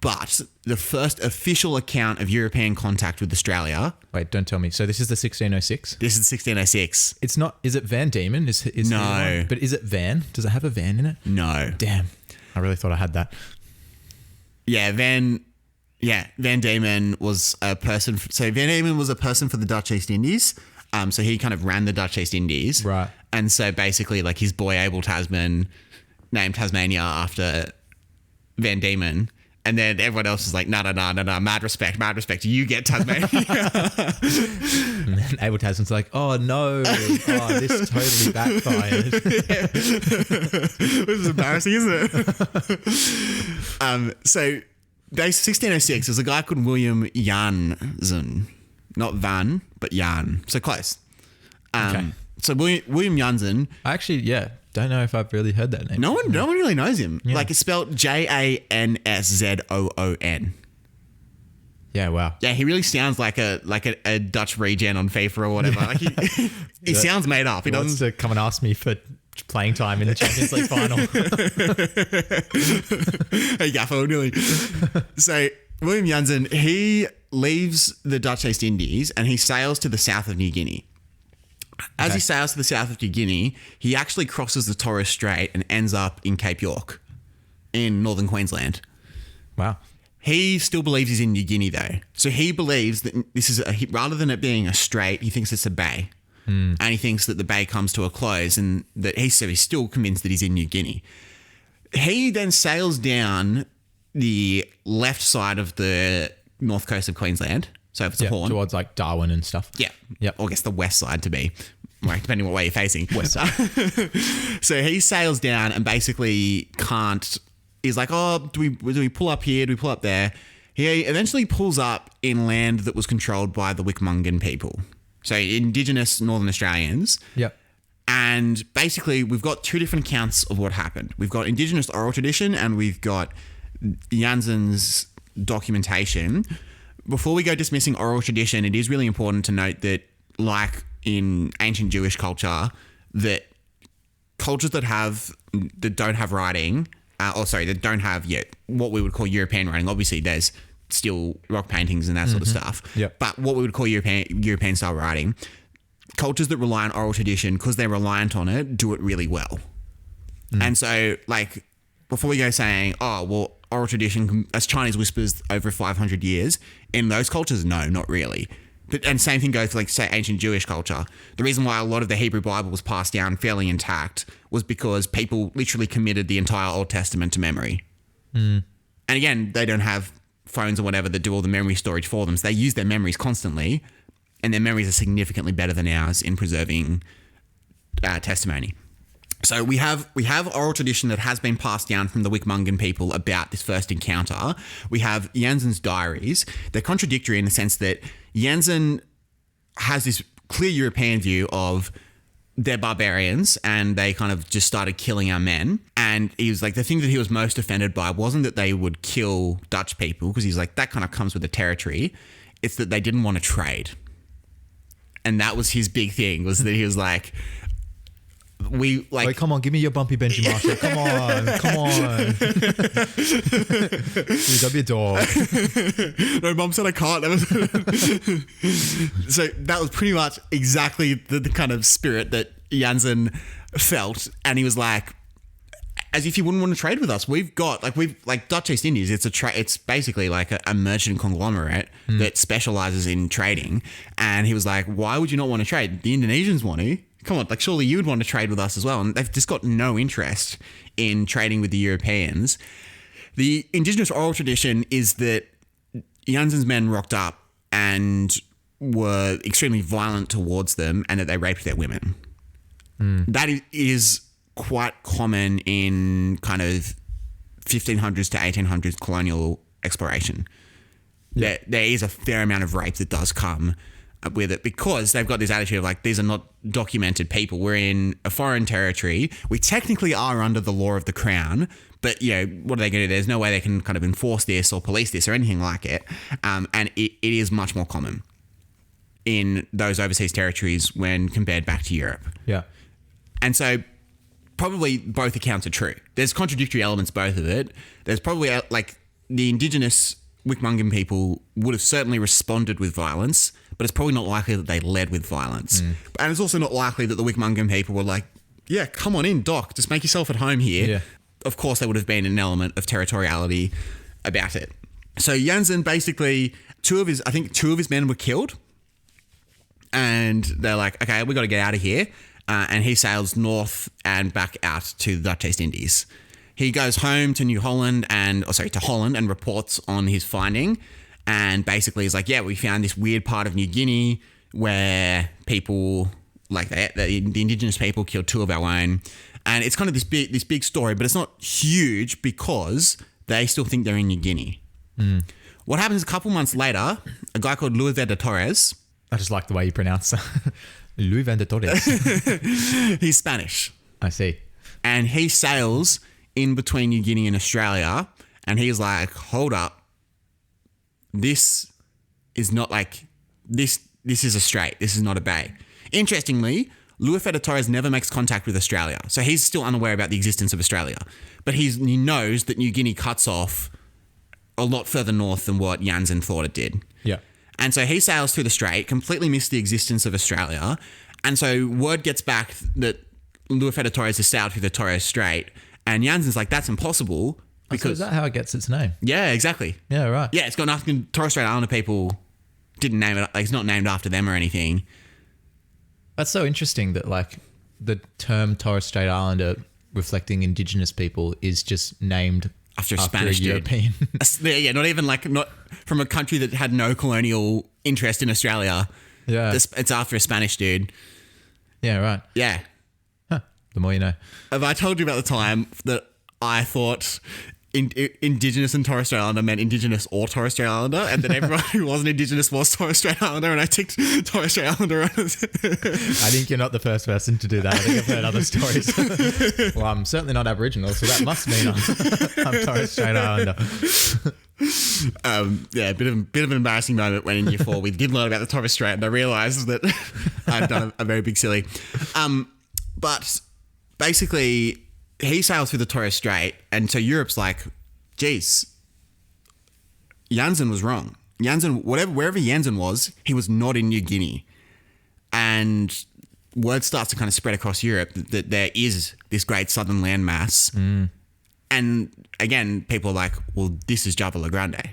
But the first official account of European contact with Australia. Wait, don't tell me. So this is the 1606? This is 1606. It's not. Is it Van Diemen? Is No. But is it Van? Does it have a van in it? No. Damn. I really thought I had that. Yeah, Van Diemen was a person. So Van Diemen was a person for the Dutch East Indies. So he kind of ran the Dutch East Indies. Right. And so basically, like, his boy Abel Tasman named Tasmania after Van Diemen. And then everyone else is like, no, mad respect. You get Tasmania. And then Abel Tasman's like, oh no, this totally backfired. This is embarrassing, isn't it? So, 1606, there's a guy called William Janssen. Not Van, but Jan. So close. Okay. So William Janssen. I actually, don't know if I've really heard that name. No one really knows him. Yeah. Like, it's spelled Janszon. Yeah, wow. Yeah, he really sounds like a Dutch regen on FIFA or whatever. Like he sounds made up. He wants to come and ask me for playing time in the Champions League final. Hey, Gaffer, doing. So William Janssen, he leaves the Dutch East Indies and he sails to the south of New Guinea. As he sails to the south of New Guinea, he actually crosses the Torres Strait and ends up in Cape York in northern Queensland. Wow. He still believes he's in New Guinea though. So he believes that this is rather than it being a strait, he thinks it's a bay. And he thinks that the bay comes to a close and that he's still convinced that he's in New Guinea. He then sails down the left side of the north coast of Queensland. So if it's a horn. Towards like Darwin and stuff. Yeah. Yep. Or I guess the west side to be, right, depending on what way you're facing. West side. So he sails down and basically he's like, oh, do we pull up here? Do we pull up there? He eventually pulls up in land that was controlled by the wik-mungkan people. So Indigenous Northern Australians. Yep. And basically we've got two different accounts of what happened. We've got Indigenous oral tradition and we've got Janssen's documentation. Before we go dismissing oral tradition, it is really important to note that, like in ancient Jewish culture, that cultures that don't have writing, that don't have yet what we would call European writing. Obviously, there's still rock paintings and that sort of stuff. Yep. But what we would call European style writing, cultures that rely on oral tradition, because they're reliant on it, do it really well. And so, like, before we go saying, oh, well, oral tradition as Chinese whispers over 500 years, in those cultures, no, not really. And same thing goes for, like, say, ancient Jewish culture. The reason why a lot of the Hebrew Bible was passed down fairly intact was because people literally committed the entire Old Testament to memory. And again, they don't have phones or whatever that do all the memory storage for them. So they use their memories constantly, and their memories are significantly better than ours in preserving testimony. So we have oral tradition that has been passed down from the wik-mungkan people about this first encounter. We have Janssen's diaries. They're contradictory in the sense that Janssen has this clear European view of they're barbarians and they kind of just started killing our men. And he was like, the thing that he was most offended by wasn't that they would kill Dutch people, because he's like, that kind of comes with the territory. It's that they didn't want to trade. And that was his big thing, was that he was like, Wait, come on, give me your bumpy Benji Marshall. Come on. Dude, don't be a dog. No, Mum said I can't. So that was pretty much exactly the kind of spirit that Janssen felt. And he was like, as if you wouldn't want to trade with us. We've got, like Dutch East Indies, it's basically like a merchant conglomerate that specializes in trading. And he was like, why would you not want to trade? The Indonesians want to. Come on, like, surely you would want to trade with us as well. And they've just got no interest in trading with the Europeans. The Indigenous oral tradition is that Janssen's men rocked up and were extremely violent towards them, and that they raped their women. That is quite common in kind of 1500s to 1800s colonial exploration. There is a fair amount of rape that does come with it, because they've got this attitude of like, these are not documented people. We're in a foreign territory. We technically are under the law of the crown, but you know, what are they going to do? There's no way they can kind of enforce this or police this or anything like it. And it is much more common in those overseas territories when compared back to Europe. Yeah. And so probably both accounts are true. There's contradictory elements, both of it. There's probably like the indigenous wik-mungkan people would have certainly responded with violence, but it's probably not likely that they led with violence. And it's also not likely that the wik-mungkan people were like, yeah, come on in, Doc, just make yourself at home here. Yeah. Of course, there would have been an element of territoriality about it. So Janssen basically, two of his men were killed, and they're like, okay, we got to get out of here. And he sails north and back out to the Dutch East Indies. He goes home to Holland and reports on his finding. And basically he's like, yeah, we found this weird part of New Guinea where people, like the indigenous people killed two of our own. And it's kind of this big story, but it's not huge because they still think they're in New Guinea. What happens a couple months later, a guy called Luis de Torres. I just like the way you pronounce it. Luis de Torres. He's Spanish. I see. And he sails in between New Guinea and Australia, and he's like, hold up. This is not like, this is a strait. This is not a bay. Interestingly, Luis de Torres never makes contact with Australia. So he's still unaware about the existence of Australia. But he knows that New Guinea cuts off a lot further north than what Janssen thought it did. Yeah. And so he sails through the strait, completely missed the existence of Australia. And so word gets back that Luis de Torres has sailed through the Torres Strait. And Janssen's like, that's impossible. Because so is that how it gets its name? Yeah, exactly. Yeah, right. Yeah, it's got nothing. Torres Strait Islander people didn't name it. Like, it's not named after them or anything. That's so interesting that like the term Torres Strait Islander reflecting indigenous people is just named after a Spanish European. Yeah, not even like, not from a country that had no colonial interest in Australia. Yeah. It's after a Spanish dude. Yeah, right. Yeah. Huh. The more you know. Have I told you about the time that I thought Indigenous and Torres Strait Islander meant Indigenous or Torres Strait Islander, and that everyone who wasn't Indigenous was Torres Strait Islander, and I ticked Torres Strait Islander on it? I think you're not the first person to do that. I think I've heard other stories. Well, I'm certainly not Aboriginal, so that must mean I'm Torres Strait Islander. Yeah, a bit of an embarrassing moment when in year 4 we did learn about the Torres Strait, and I realised that I'd done a very big silly. But basically, he sails through the Torres Strait, and so Europe's like, geez, Janssen was wrong. Janssen, wherever Janssen was, he was not in New Guinea. And word starts to kind of spread across Europe that there is this great southern landmass. And again, people are like, well, this is Java La Grande.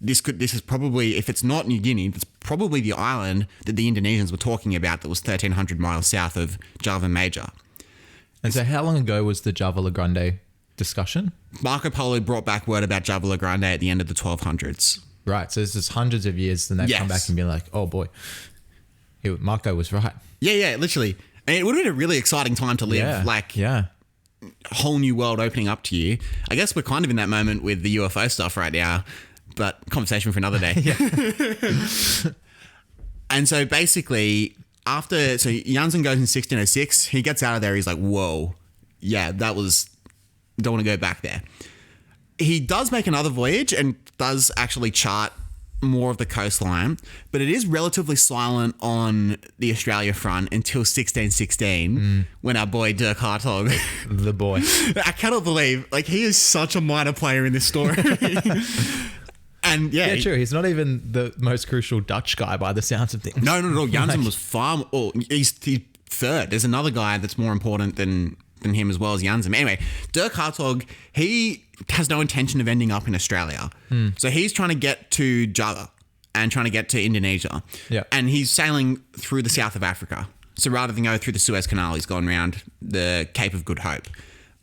This is probably, if it's not New Guinea, it's probably the island that the Indonesians were talking about that was 1,300 miles south of Java Major. And so how long ago was the Java La Grande discussion? Marco Polo brought back word about Java La Grande at the end of the 1200s. Right, so this is hundreds of years, then they've come back and been like, oh boy, Marco was right. Yeah, literally. And it would have been a really exciting time to live. A whole new world opening up to you. I guess we're kind of in that moment with the UFO stuff right now, but conversation for another day. And so basically, so Janssen goes in 1606, he gets out of there, he's like, whoa, yeah, don't want to go back there. He does make another voyage and does actually chart more of the coastline, but it is relatively silent on the Australia front until 1616 when our boy Dirk Hartog, the boy, I cannot believe, like, he is such a minor player in this story. And yeah, true. He's not even the most crucial Dutch guy by the sounds of things. No. Janssen was far. He's third. There's another guy that's more important than him as well as Janssen. Anyway, Dirk Hartog, he has no intention of ending up in Australia. So he's trying to get to Java and trying to get to Indonesia. Yeah. And he's sailing through the south of Africa. So rather than go through the Suez Canal, he's gone around the Cape of Good Hope.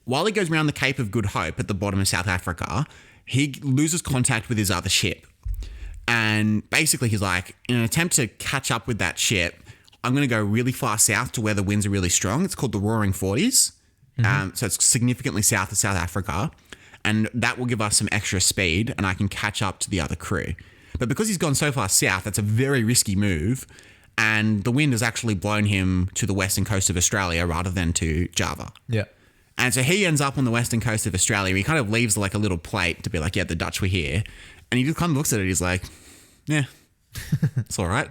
While he goes around the Cape of Good Hope at the bottom of South Africa, he loses contact with his other ship. And basically he's like, in an attempt to catch up with that ship, I'm going to go really far south to where the winds are really strong. It's called the Roaring Forties. So it's significantly south of South Africa. And that will give us some extra speed and I can catch up to the other crew. But because he's gone so far south, that's a very risky move. And the wind has actually blown him to the western coast of Australia rather than to Java. Yeah. And so he ends up on the western coast of Australia. He kind of leaves like a little plate to be like, yeah, the Dutch were here. And he just kind of looks at it. He's like, yeah, it's all right.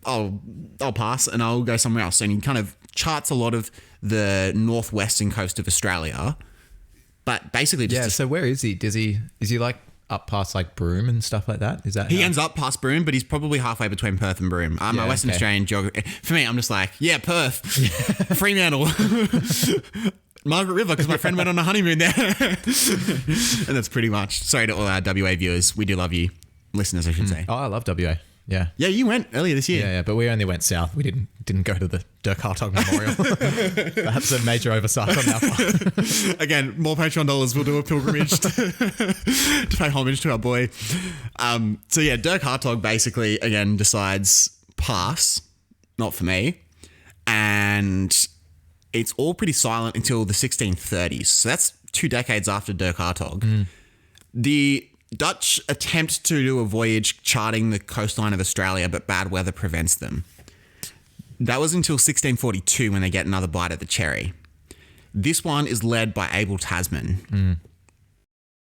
I'll pass and I'll go somewhere else. And he kind of charts a lot of the northwestern coast of Australia But basically, just Yeah. So where is he? Is he like up past like Broome and stuff like that? Is that he ends up past Broome, but he's probably halfway between Perth and Broome. I'm a Western Australian geography. For me, I'm just like, yeah, Perth, Fremantle, Margaret River, because my friend went on a honeymoon there. And that's pretty much. Sorry to all our WA viewers. We do love you. Listeners, I should say. Oh, I love WA. Yeah. Yeah, you went earlier this year. Yeah, but we only went south. We didn't go to the Dirk Hartog Memorial. That's a major oversight on our part. Again, more Patreon dollars. We'll do a pilgrimage to pay homage to our boy. So yeah, Dirk Hartog basically again decides pass, not for me, and it's all pretty silent until the 1630s. So that's 2 decades after Dirk Hartog. The Dutch attempt to do a voyage charting the coastline of Australia, but bad weather prevents them. That was until 1642 when they get another bite at the cherry. This one is led by Abel Tasman.